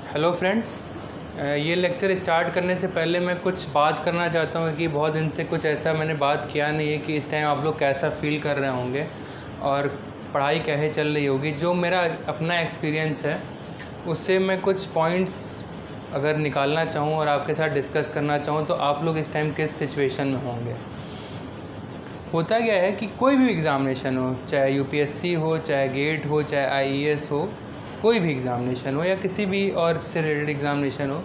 Hello friends, ये lecture start करने से पहले मैं कुछ बात करना चाहता हूँ कि बहुत दिन से कुछ ऐसा मैंने बात किया नहीं है कि इस टाइम आप लोग कैसा फील कर रहे होंगे और पढ़ाई कैसे चल रही होगी। जो मेरा अपना एक्सपीरियंस है उससे मैं कुछ पॉइंट्स अगर निकालना चाहूँ और आपके साथ डिस्कस करना चाहूँ तो आप लोग इस टाइम किस सिचुएशन में होंगे। होता क्या है कि कोई भी एग्ज़ामिनेशन हो, चाहे यूपीएससी हो, चाहे गेट हो, चाहे आईएएस हो, कोई भी एग्ज़ामिनेशन हो या किसी भी और से रिलेटेड एग्ज़ामिनेशन हो,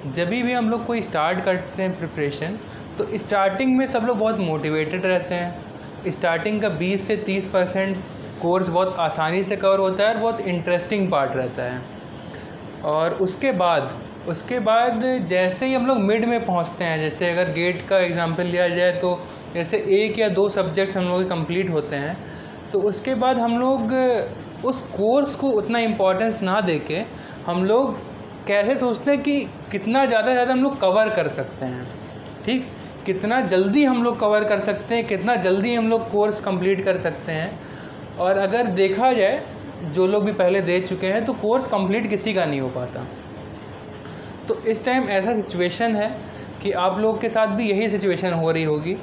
जब भी हम लोग कोई स्टार्ट करते हैं प्रिपरेशन तो स्टार्टिंग में सब लोग बहुत मोटिवेटेड रहते हैं। स्टार्टिंग का 20 से 30% कोर्स बहुत आसानी से कवर होता है और बहुत इंटरेस्टिंग पार्ट रहता है। और उसके बाद जैसे ही हम लोग मिड में पहुंचते हैं, जैसे अगर गेट का एग्जांपल लिया जाए तो जैसे एक या दो सब्जेक्ट्स हम लोग कंप्लीट होते हैं तो उसके बाद हम लोग उस कोर्स को उतना इम्पोर्टेंस ना देके हम लोग कैसे सोचते हैं कि कितना ज़्यादा हम लोग कवर कर सकते हैं, ठीक, कितना जल्दी हम लोग कवर कर सकते हैं, कितना जल्दी हम लोग कोर्स कंप्लीट कर सकते हैं। और अगर देखा जाए जो लोग भी पहले दे चुके हैं तो कोर्स कंप्लीट किसी का नहीं हो पाता। तो इस टाइम ऐसा सिचुएशन है कि आप लोग के साथ भी यही सिचुएशन हो रही होगी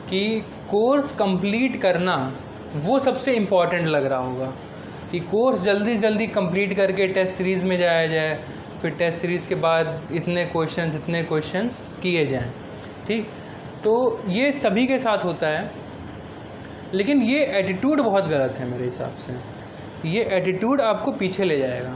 कि कोर्स कंप्लीट करना वो सबसे इम्पॉर्टेंट लग रहा होगा कि कोर्स जल्दी जल्दी कंप्लीट करके टेस्ट सीरीज़ में जाया जाए, फिर टेस्ट सीरीज़ के बाद इतने क्वेश्चंस किए जाएं, ठीक। तो ये सभी के साथ होता है, लेकिन ये एटीट्यूड बहुत गलत है मेरे हिसाब से। ये एटीट्यूड आपको पीछे ले जाएगा।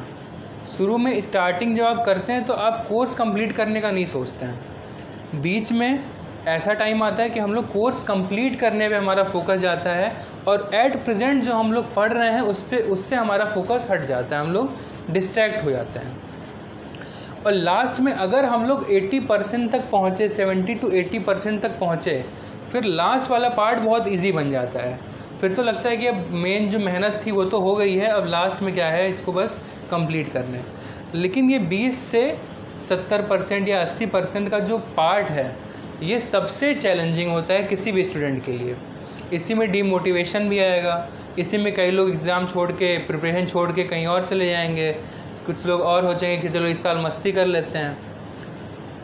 शुरू में स्टार्टिंग जब आप करते हैं तो आप कोर्स कंप्लीट करने का नहीं सोचते हैं। बीच में ऐसा टाइम आता है कि हम लोग कोर्स कंप्लीट करने पे हमारा फोकस जाता है और एट प्रेजेंट जो हम लोग पढ़ रहे हैं उससे हमारा फोकस हट जाता है, हम लोग डिस्ट्रैक्ट हो जाते हैं। और लास्ट में अगर हम लोग 80% तक पहुँचे, 70 to 80% तक पहुँचे, फिर लास्ट वाला पार्ट बहुत ईजी बन जाता है। फिर तो लगता है कि अब मेन जो मेहनत थी वो तो हो गई है, अब लास्ट में क्या है, इसको बस कंप्लीट करना है। लेकिन ये 20 से 70% या 80% का जो पार्ट है ये सबसे चैलेंजिंग होता है किसी भी स्टूडेंट के लिए। इसी में डीमोटिवेशन भी आएगा, इसी में कई लोग एग्ज़ाम छोड़ के, प्रिपरेशन छोड़ के कहीं और चले जाएंगे। कुछ लोग और सोचेंगे कि चलो इस साल मस्ती कर लेते हैं,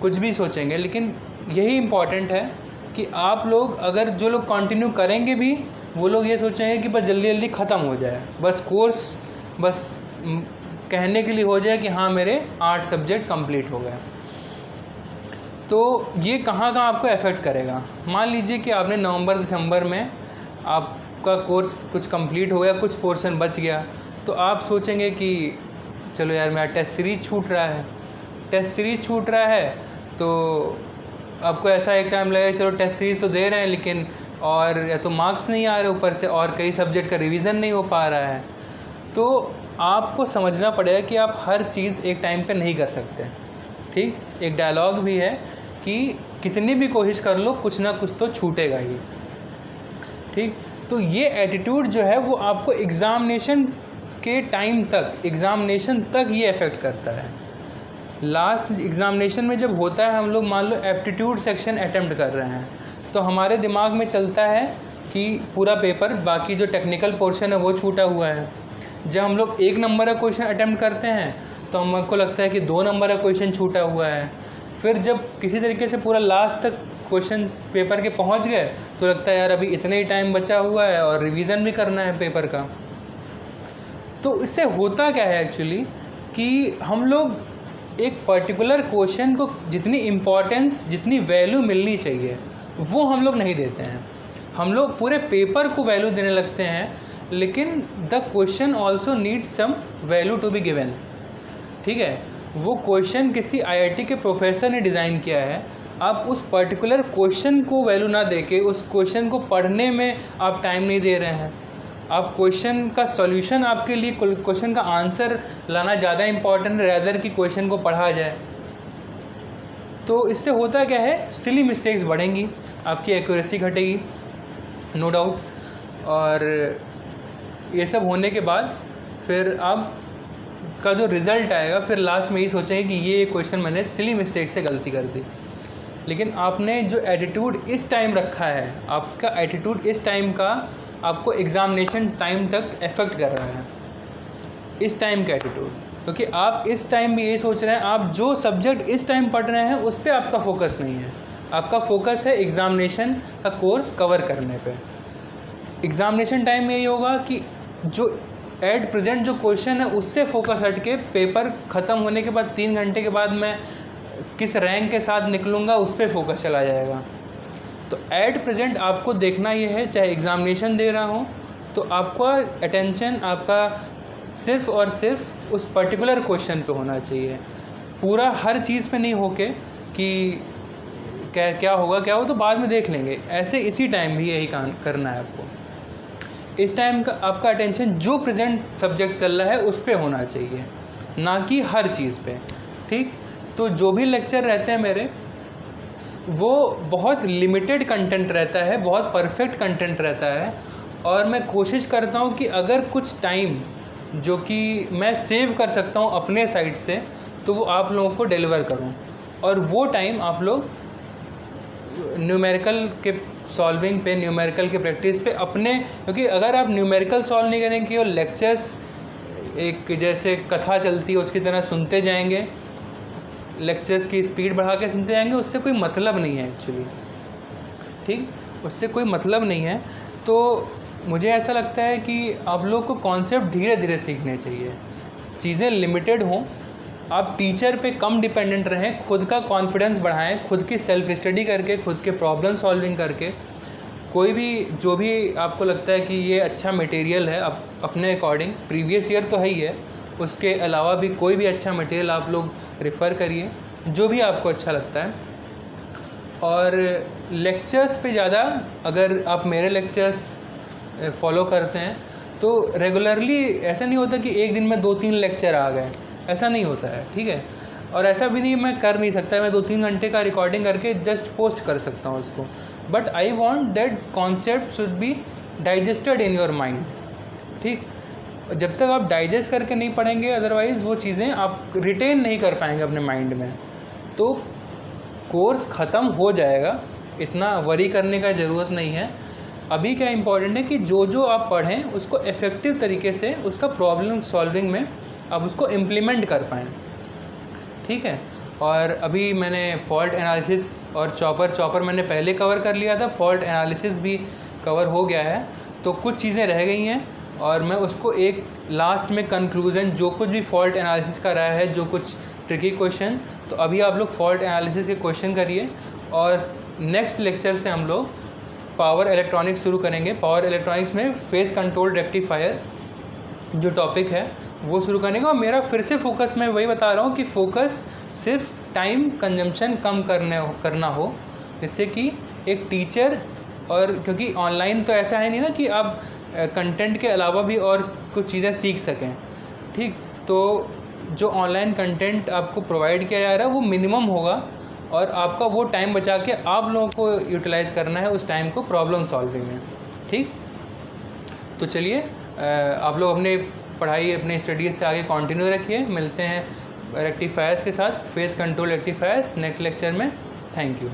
कुछ भी सोचेंगे। लेकिन यही इम्पॉर्टेंट है कि आप लोग अगर जो लोग कंटिन्यू करेंगे भी वो लोग ये सोचेंगे कि बस जल्दी जल्दी ख़त्म हो जाए, बस कोर्स बस कहने के लिए हो जाए कि हाँ मेरे 8 सब्जेक्ट कंप्लीट हो गए। तो ये कहाँ आपको अफेक्ट करेगा। मान लीजिए कि आपने नवंबर दिसंबर में आपका कोर्स कुछ कंप्लीट हो गया, कुछ पोर्शन बच गया, तो आप सोचेंगे कि चलो यार मेरा टेस्ट सीरीज छूट रहा है। तो आपको ऐसा एक टाइम लगेगा चलो टेस्ट सीरीज़ तो दे रहे हैं लेकिन और या तो मार्क्स नहीं आ रहे, ऊपर से और कई सब्जेक्ट का रिवीजन नहीं हो पा रहा है। तो आपको समझना पड़ेगा कि आप हर चीज़ एक टाइम पे नहीं कर सकते, ठीक। एक डायलॉग भी है कि कितनी भी कोशिश कर लो कुछ ना कुछ तो छूटेगा ही, ठीक। तो ये एटीट्यूड जो है वो आपको एग्ज़ामिनेशन के टाइम तक, एग्ज़ामिनेशन तक ये अफेक्ट करता है। लास्ट एग्ज़ामिनेशन में जब होता है, हम लोग मान लो एप्टीट्यूड सेक्शन अटेम्प्ट कर रहे हैं, तो हमारे दिमाग में चलता है कि पूरा पेपर, बाकी जो टेक्निकल पोर्शन है वो छूटा हुआ है। जब हम लोग 1 नंबर का क्वेश्चन अटेम्प्ट करते हैं तो हमको लगता है कि 2 नंबर का क्वेश्चन छूटा हुआ है। फिर जब किसी तरीके से पूरा लास्ट तक क्वेश्चन पेपर के पहुंच गए तो लगता है यार अभी इतना ही टाइम बचा हुआ है और रिवीजन भी करना है पेपर का। तो इससे होता क्या है एक्चुअली कि हम लोग एक पर्टिकुलर क्वेश्चन को जितनी इम्पोर्टेंस, जितनी वैल्यू मिलनी चाहिए वो हम लोग नहीं देते हैं। हम लोग पूरे पेपर को वैल्यू देने लगते हैं, लेकिन the question also need some value to be given, ठीक है। वो क्वेश्चन किसी आईआईटी के प्रोफेसर ने डिज़ाइन किया है, आप उस पर्टिकुलर क्वेश्चन को वैल्यू ना देके उस क्वेश्चन को पढ़ने में आप टाइम नहीं दे रहे हैं। आप क्वेश्चन का सॉल्यूशन, आपके लिए क्वेश्चन का आंसर लाना ज़्यादा इम्पॉर्टेंट है रैदर कि क्वेश्चन को पढ़ा जाए। तो इससे होता क्या है, सिली मिस्टेक्स बढ़ेंगी, आपकी एक्यूरेसी घटेगी, नो डाउट। और ये सब होने के बाद फिर आप का जो रिज़ल्ट आएगा, फिर लास्ट में यही सोचेंगे कि ये क्वेश्चन मैंने सिली मिस्टेक से गलती कर दी। लेकिन आपने जो एटीट्यूड इस टाइम रखा है, आपका एटीट्यूड इस टाइम का आपको एग्ज़ामिनेशन टाइम तक अफेक्ट कर रहा है, इस टाइम का एटीट्यूड। क्योंकि आप इस टाइम भी यही सोच रहे हैं, आप जो सब्जेक्ट इस टाइम पढ़ रहे हैं उस पर आपका फोकस नहीं है, आपका फोकस है एग्ज़ामिनेशन का कोर्स कवर करने पे। एग्ज़ामिनेशन टाइम में यही होगा कि जो एट प्रेजेंट जो क्वेश्चन है उससे फोकस हट के पेपर ख़त्म होने के बाद 3 घंटे के बाद मैं किस रैंक के साथ निकलूँगा उस पर फोकस चला जाएगा। तो एट प्रेजेंट आपको देखना ये है, चाहे एग्ज़ामिनेशन दे रहा हो तो आपका अटेंशन आपका सिर्फ़ और सिर्फ उस पर्टिकुलर क्वेश्चन पे होना चाहिए, पूरा हर चीज़ पे नहीं होके कि क्या क्या होगा क्या हो तो बाद में देख लेंगे, ऐसे इसी टाइम भी यही काम करना है आपको। इस टाइम का आपका अटेंशन जो प्रेजेंट सब्जेक्ट चल रहा है उस पे होना चाहिए, ना कि हर चीज़ पे। ठीक, तो जो भी लेक्चर रहते हैं मेरे वो बहुत लिमिटेड कंटेंट रहता है, बहुत परफेक्ट कंटेंट रहता है, और मैं कोशिश करता हूँ कि अगर कुछ टाइम जो कि मैं सेव कर सकता हूँ अपने साइड से तो वो आप लोगों को डिलीवर करूँ, और वो टाइम आप लोग न्यूमेरिकल के सॉल्विंग पे, न्यूमेरिकल के प्रैक्टिस पे अपने, क्योंकि अगर आप न्यूमेरिकल सॉल्व नहीं करेंगे और लेक्चर्स एक जैसे कथा चलती है उसकी तरह सुनते जाएंगे, लेक्चर्स की स्पीड बढ़ा के सुनते जाएंगे, उससे कोई मतलब नहीं है एक्चुअली। ठीक, उससे कोई मतलब नहीं है। तो मुझे ऐसा लगता है कि आप लोग को कॉन्सेप्ट धीरे धीरे सीखने चाहिए, चीज़ें लिमिटेड हों, आप टीचर पे कम डिपेंडेंट रहें, खुद का कॉन्फिडेंस बढ़ाएं, खुद की सेल्फ स्टडी करके, खुद के प्रॉब्लम सॉल्विंग करके, कोई भी जो भी आपको लगता है कि ये अच्छा मटेरियल है आप अपने अकॉर्डिंग, प्रीवियस ईयर तो है ही है, उसके अलावा भी कोई भी अच्छा मटेरियल आप लोग रेफ़र करिए जो भी आपको अच्छा लगता है। और लेक्चर्स पे ज़्यादा, अगर आप मेरे लेक्चर्स फॉलो करते हैं तो रेगुलरली ऐसा नहीं होता कि एक दिन में 2-3 लेक्चर आ गए, ऐसा नहीं होता है। ठीक है, और ऐसा भी नहीं मैं कर नहीं सकता, मैं 2-3 घंटे का रिकॉर्डिंग करके जस्ट पोस्ट कर सकता हूँ उसको, but I want that concept should be digested in your mind. ठीक, जब तक आप डाइजेस्ट करके नहीं पढ़ेंगे अदरवाइज़ वो चीज़ें आप रिटेन नहीं कर पाएंगे अपने माइंड में, तो कोर्स ख़त्म हो जाएगा, इतना वरी करने का ज़रूरत नहीं है। अभी क्या इम्पॉर्टेंट है कि जो जो आप पढ़ें उसको इफ़ेक्टिव तरीके से उसका प्रॉब्लम सॉल्विंग में आप उसको इम्प्लीमेंट कर पाएँ। ठीक है, और अभी मैंने फॉल्ट एनालिसिस और चॉपर मैंने पहले कवर कर लिया था, फॉल्ट एनालिसिस भी कवर हो गया है, तो कुछ चीज़ें रह गई हैं और मैं उसको एक लास्ट में कंक्लूज़न, जो कुछ भी फॉल्ट एनालिसिस का रहा है, जो कुछ ट्रिकी क्वेश्चन, तो अभी आप लोग फॉल्ट एनालिसिस के क्वेश्चन करिए, और नेक्स्ट लेक्चर से हम लोग पावर इलेक्ट्रॉनिक्स शुरू करेंगे। पावर इलेक्ट्रॉनिक्स में फेज कंट्रोल रेक्टिफायर जो टॉपिक है वो शुरू करने का, और मेरा फिर से फोकस, मैं वही बता रहा हूँ कि फोकस सिर्फ टाइम कंजम्पशन कम करना हो, जिससे कि एक टीचर, और क्योंकि ऑनलाइन तो ऐसा है नहीं ना कि आप कंटेंट के अलावा भी और कुछ चीज़ें सीख सकें। ठीक, तो जो ऑनलाइन कंटेंट आपको प्रोवाइड किया जा रहा है वो मिनिमम होगा, और आपका वो टाइम बचा के आप लोगों को यूटिलाइज़ करना है उस टाइम को प्रॉब्लम सॉल्विंग में। ठीक, तो चलिए आप लोग अपने पढ़ाई, अपने स्टडीज़ से आगे कंटिन्यू रखिए। मिलते हैं रेक्टिफायर्स के साथ, phase control rectifiers next lecture में। Thank you.